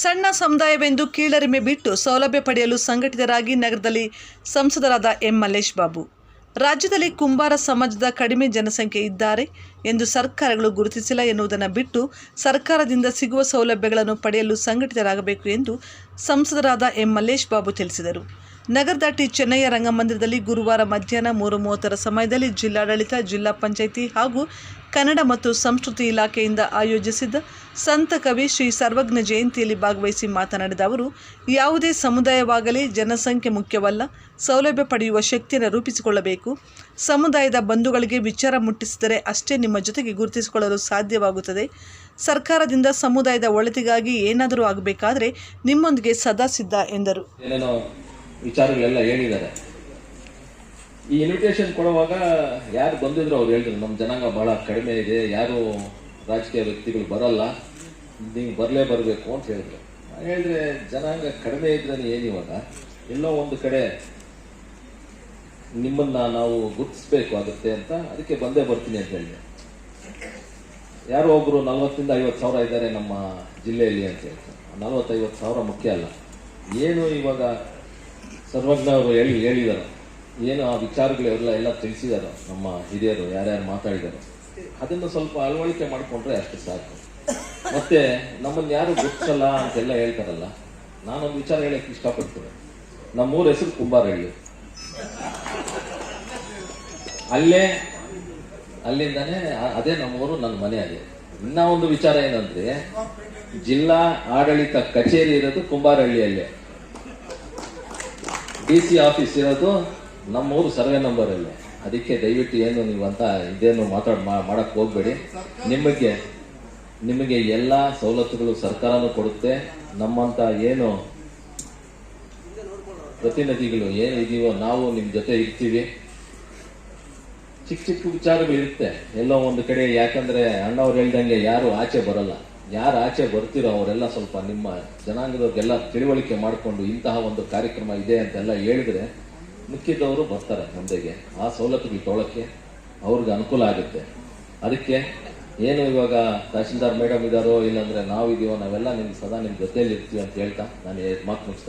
ಸಣ್ಣ ಸಮುದಾಯವೆಂದು ಕೀಳರಿಮೆ ಬಿಟ್ಟು ಸೌಲಭ್ಯ ಪಡೆಯಲು ಸಂಘಟಿತರಾಗಿ ನಗರದಲ್ಲಿ ಸಂಸದರಾದ ಎಂ ಮಲ್ಲೇಶ್ ಬಾಬು. ರಾಜ್ಯದಲ್ಲಿ ಕುಂಬಾರ ಸಮಾಜದ ಕಡಿಮೆ ಜನಸಂಖ್ಯೆ ಇದ್ದಾರೆ ಎಂದು ಸರ್ಕಾರಗಳು ಗುರುತಿಸಿಲ್ಲ ಎನ್ನುವುದನ್ನು ಬಿಟ್ಟು ಸರ್ಕಾರದಿಂದ ಸಿಗುವ ಸೌಲಭ್ಯಗಳನ್ನು ಪಡೆಯಲು ಸಂಘಟಿತರಾಗಬೇಕು ಎಂದು ಸಂಸದರಾದ ಎಂ ಮಲ್ಲೇಶ್ ಬಾಬು ತಿಳಿಸಿದರು. ನಗರದ ಟಿ ಚೆನ್ನಯ್ಯ ರಂಗಮಂದಿರದಲ್ಲಿ ಗುರುವಾರ ಮಧ್ಯಾಹ್ನ 3:30 ಸಮಯದಲ್ಲಿ ಜಿಲ್ಲಾಡಳಿತ, ಜಿಲ್ಲಾ ಪಂಚಾಯಿತಿ ಹಾಗೂ ಕನ್ನಡ ಮತ್ತು ಸಂಸ್ಕೃತಿ ಇಲಾಖೆಯಿಂದ ಆಯೋಜಿಸಿದ್ದ ಸಂತ ಕವಿ ಶ್ರೀ ಸರ್ವಜ್ಞ ಜಯಂತಿಯಲ್ಲಿ ಭಾಗವಹಿಸಿ ಮಾತನಾಡಿದ ಅವರು, ಯಾವುದೇ ಸಮುದಾಯವಾಗಲಿ ಜನಸಂಖ್ಯೆ ಮುಖ್ಯವಲ್ಲ, ಸೌಲಭ್ಯ ಪಡೆಯುವ ಶಕ್ತಿಯನ್ನು ರೂಪಿಸಿಕೊಳ್ಳಬೇಕು. ಸಮುದಾಯದ ಬಂಧುಗಳಿಗೆ ವಿಚಾರ ಮುಟ್ಟಿಸಿದರೆ ಅಷ್ಟೇ ನಿಮ್ಮ ಜೊತೆಗೆ ಗುರುತಿಸಿಕೊಳ್ಳಲು ಸಾಧ್ಯವಾಗುತ್ತದೆ. ಸರ್ಕಾರದಿಂದ ಸಮುದಾಯದ ಒಳಿತಿಗಾಗಿ ಏನಾದರೂ ಆಗಬೇಕಾದರೆ ನಿಮ್ಮೊಂದಿಗೆ ಸದಾ ಸಿದ್ಧ ಎಂದರು. ವಿಚಾರಗಳೆಲ್ಲ ಹೇಳಿದ್ದಾರೆ. ಈ ಇನ್ವಿಟೇಷನ್ ಕೊಡುವಾಗ ಯಾರು ಬಂದಿದ್ರು ಅವ್ರು ಹೇಳಿದ್ರು, ನಮ್ಮ ಜನಾಂಗ ಬಹಳ ಕಡಿಮೆ ಇದೆ, ಯಾರು ರಾಜಕೀಯ ವ್ಯಕ್ತಿಗಳು ಬರಲ್ಲ, ನೀವು ಬರಬೇಕು ಅಂತ ಹೇಳಿದ್ರು. ಹೇಳಿದ್ರೆ ಜನಾಂಗ ಕಡಿಮೆ ಇದ್ರೆ ಏನಿವಾಗ ಎಲ್ಲೋ ಒಂದು ಕಡೆ ನಿಮ್ಮನ್ನ ನಾವು ಗುರುತಿಸ್ಬೇಕು ಆಗುತ್ತೆ ಅಂತ ಅದಕ್ಕೆ ಬಂದೇ ಬರ್ತೀನಿ ಅಂತ ಹೇಳಿದೆ. ಯಾರೋ ಒಬ್ರು 40,000 to 50,000 ಇದ್ದಾರೆ ನಮ್ಮ ಜಿಲ್ಲೆಯಲ್ಲಿ ಅಂತ ಹೇಳ್ತಾರೆ. 40,000-50,000 ಮುಖ್ಯ ಅಲ್ಲ. ಏನು ಇವಾಗ ಸರ್ವಜ್ಞ ಅವರು ಹೇಳಿದ್ದಾರೆ, ಏನು ಆ ವಿಚಾರಗಳೆಲ್ಲ ಎಲ್ಲ ತಿಳಿಸಿದಾರೆ ನಮ್ಮ ಹಿರಿಯರು ಯಾರ್ಯಾರು ಮಾತಾಡಿದಾರೆ, ಅದನ್ನು ಸ್ವಲ್ಪ ಅಳವಡಿಕೆ ಮಾಡಿಕೊಂಡ್ರೆ ಅಷ್ಟು ಸಾಕು. ಮತ್ತೆ ನಮ್ಮನ್ನು ಯಾರು ಗುರುತಿಸಲ್ಲ ಅಂತೆಲ್ಲ ಹೇಳ್ತಾರಲ್ಲ, ನಾನೊಂದು ವಿಚಾರ ಹೇಳಕ್ಕೆ ಇಷ್ಟಪಡ್ತೇನೆ. ನಮ್ಮೂರ ಹೆಸರು ಕುಂಬಾರಹಳ್ಳಿ. ಅಲ್ಲಿಂದಾನೆ ಅದೇ ನಮ್ಮೂರು, ನನ್ನ ಮನೆ ಅದೇ. ಇನ್ನ ಒಂದು ವಿಚಾರ ಏನಂದ್ರೆ, ಜಿಲ್ಲಾ ಆಡಳಿತ ಕಚೇರಿ ಇರೋದು ಕುಂಬಾರಹಳ್ಳಿಯಲ್ಲೇ, DC ಆಫೀಸ್ ಇರೋದು ನಮ್ಮೂರು ಸರ್ವೆ ನಂಬರ್ ಅಲ್ಲೇ. ಅದಕ್ಕೆ ದಯವಿಟ್ಟು ಏನು ನೀವಂತ ಇದೇನು ಮಾಡಕ್ ಹೋಗ್ಬೇಡಿ. ನಿಮಗೆ ಎಲ್ಲ ಸವಲತ್ತುಗಳು ಸರ್ಕಾರನೂ ಕೊಡುತ್ತೆ. ನಮ್ಮಂತ ಏನು ಪ್ರತಿನಿಧಿಗಳು ಏನು ಇದೀವೋ ನಾವು ನಿಮ್ ಜೊತೆ ಇರ್ತೀವಿ. ಚಿಕ್ಕ ವಿಚಾರಗಳು ಇರುತ್ತೆ ಎಲ್ಲೋ ಒಂದು ಕಡೆ. ಯಾಕಂದ್ರೆ ಅಣ್ಣವ್ರು ಹೇಳ್ದಂಗೆ ಯಾರು ಆಚೆ ಬರಲ್ಲ. ಯಾರು ಆಚೆ ಬರ್ತಿರೋ ಅವರೆಲ್ಲ ಸ್ವಲ್ಪ ನಿಮ್ಮ ಜನಾಂಗದವ್ರಿಗೆಲ್ಲ ತಿಳುವಳಿಕೆ ಮಾಡಿಕೊಂಡು ಇಂತಹ ಒಂದು ಕಾರ್ಯಕ್ರಮ ಇದೆ ಅಂತೆಲ್ಲ ಹೇಳಿದ್ರೆ ಮಿಕ್ಕಿದವರು ಬರ್ತಾರೆ ಮುಂದೆಗೆ. ಆ ಸವಲತ್ತುಗಳು ತೊಗೊಳಕ್ಕೆ ಅವ್ರಿಗೆ ಅನುಕೂಲ ಆಗುತ್ತೆ. ಅದಕ್ಕೆ ಏನು ಇವಾಗ ತಹಶೀಲ್ದಾರ್ ಮೇಡಮ್ ಇದ್ದಾರೋ ಇಲ್ಲಾಂದ್ರೆ ನಾವಿದೀವೋ, ನಾವೆಲ್ಲ ಸದಾ ನಿಮ್ಮ ಜೊತೆಯಲ್ಲಿ ಇರ್ತೀವಿ ಅಂತ ಹೇಳ್ತಾ ನಾನು ಮಾತು ಮುಗಿಸ್ತೇನೆ.